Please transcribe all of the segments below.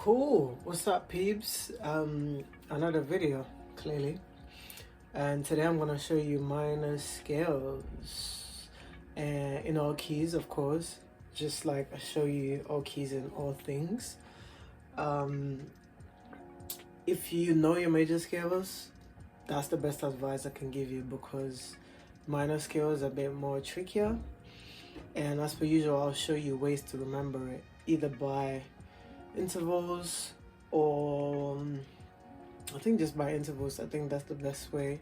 Cool, what's up peeps? Another video, clearly, and today I'm gonna show you minor scales and in all keys, of course, just like I show you all keys in all things. If you know your major scales, that's the best advice I can give you, because minor scales are a bit more trickier, and as per usual I'll show you ways to remember it, either by intervals or I think just by intervals. I think that's the best way,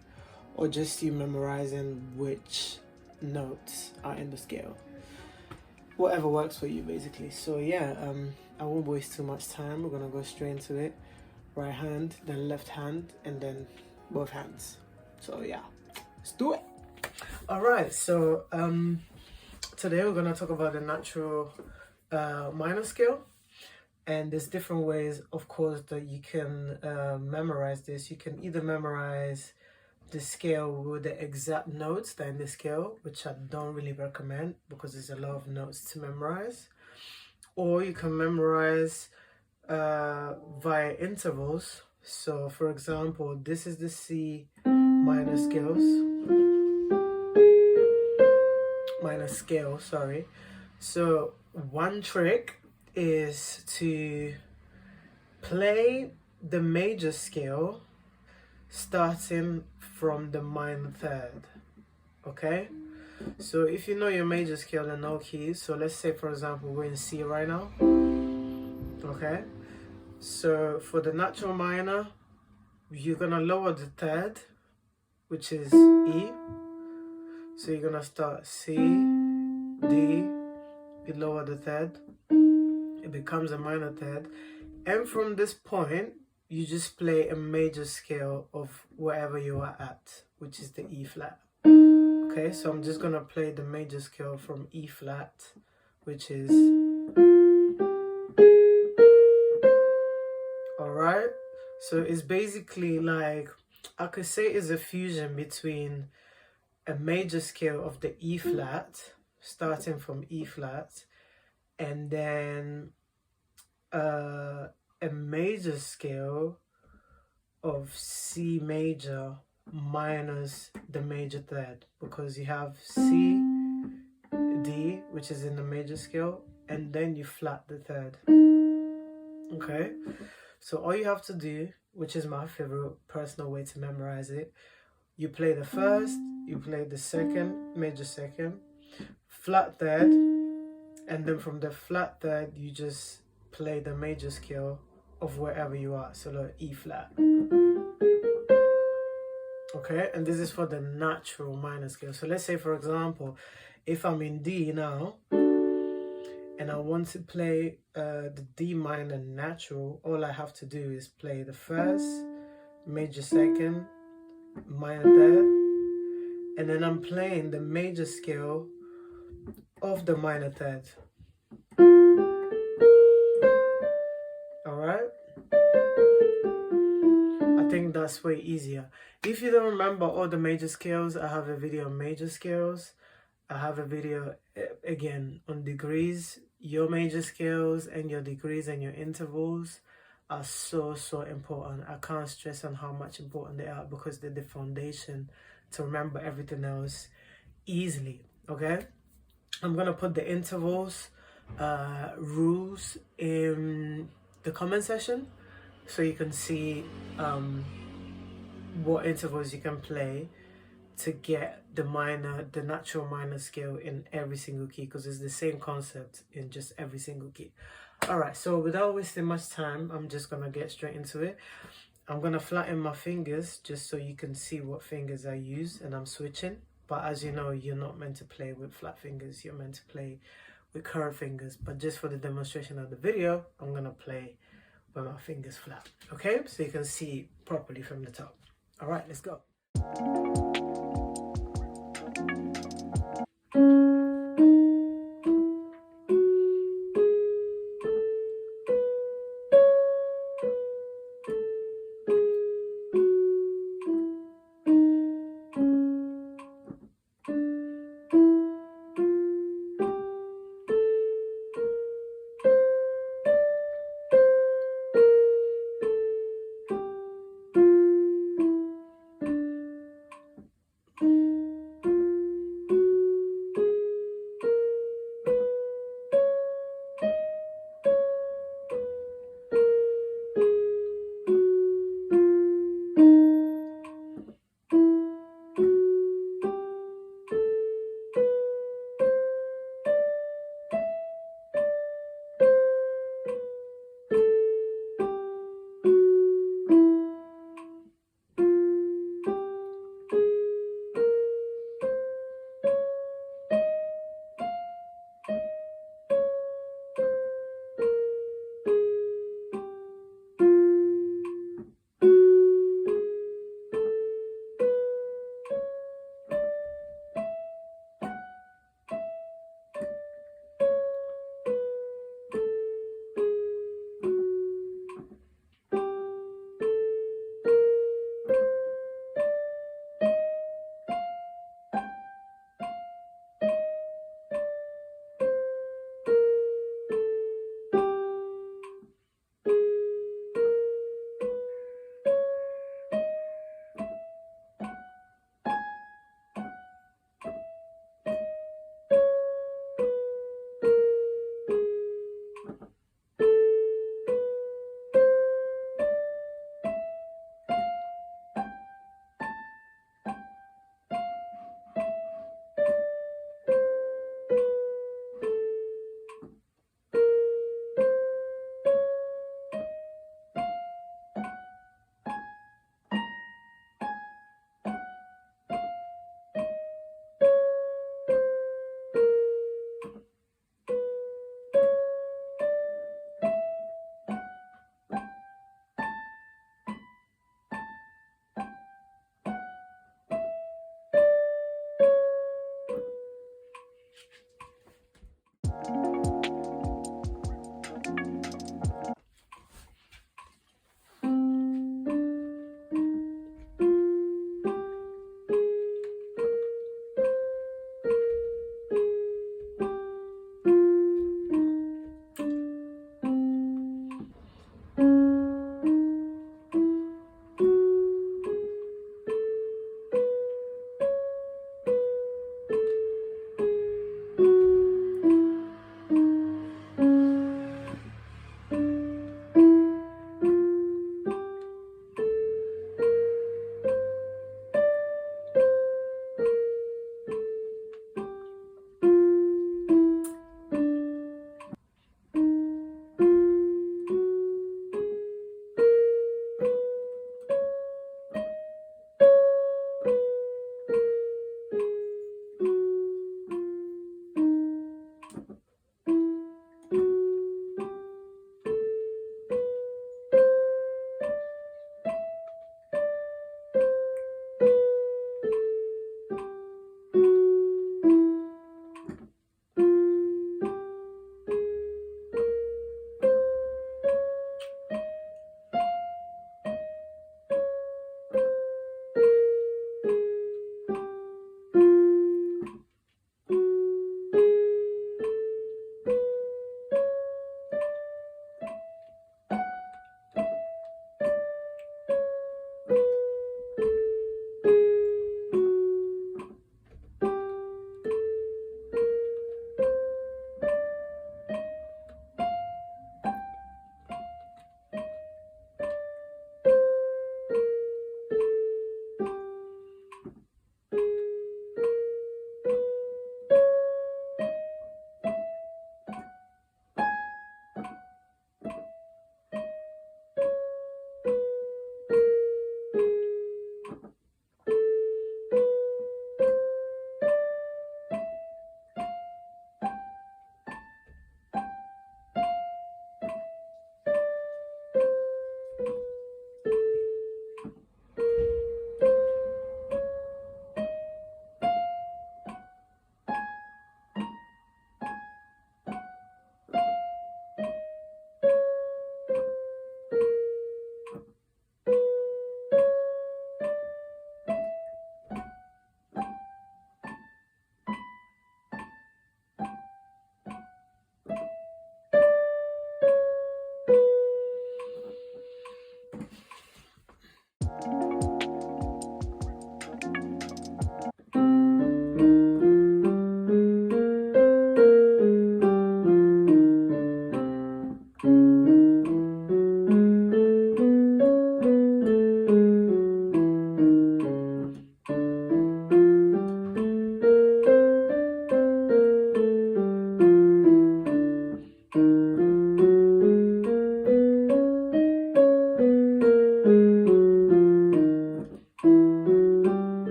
or just you memorizing which notes are in the scale, whatever works for you basically. So yeah, I won't waste too much time. We're gonna go straight into it. Right hand, then left hand, and then both hands. So yeah, let's do it. All right, so today we're gonna talk about the natural minor scale. And there's different ways, of course, that you can memorize this. You can either memorize the scale with the exact notes that are in the scale, which I don't really recommend because there's a lot of notes to memorize. Or you can memorize via intervals. So for example, this is the C minor scale, sorry. So one trick is to play the major scale starting from the minor third. Okay, so if you know your major scale and no keys, so let's say for example we're in C right now. Okay, so for the natural minor, you're gonna lower the third, which is E. So you're gonna start C, D, you lower the third, it becomes a minor third, and from this point you just play a major scale of wherever you are at, which is the E flat. Okay, so I'm just gonna play the major scale from E flat, which is, all right. So it's basically like, I could say it's a fusion between a major scale of the E flat, starting from E flat, and then a major scale of C major minus the major third, because you have C, D, which is in the major scale, and then you flat the third. Okay, so all you have to do, which is my favorite personal way to memorize it, you play the first, you play the second, major second, flat third, and then from the flat third you just play the major scale of wherever you are, so like E flat. Okay, and this is for the natural minor scale. So let's say for example, if I'm in D now and I want to play the D minor natural, all I have to do is play the first, major second, minor third, and then I'm playing the major scale of the minor third. Alright, I think that's way easier. If you don't remember all the major scales, I have a video on major scales. I have a video again on degrees. Your major scales and your degrees and your intervals are so important. I can't stress on how much important they are, because they're the foundation to remember everything else easily. Okay, I'm gonna put the intervals rules in the comment section so you can see what intervals you can play to get the natural minor scale in every single key, because it's the same concept in just every single key. All right, so without wasting much time, I'm just gonna get straight into it. I'm gonna flatten my fingers just so you can see what fingers I use, and I'm switching. But as you know, you're not meant to play with flat fingers, you're meant to play with curved fingers. But just for the demonstration of the video, I'm gonna play with my fingers flat. Okay, so you can see properly from the top. All right, let's go.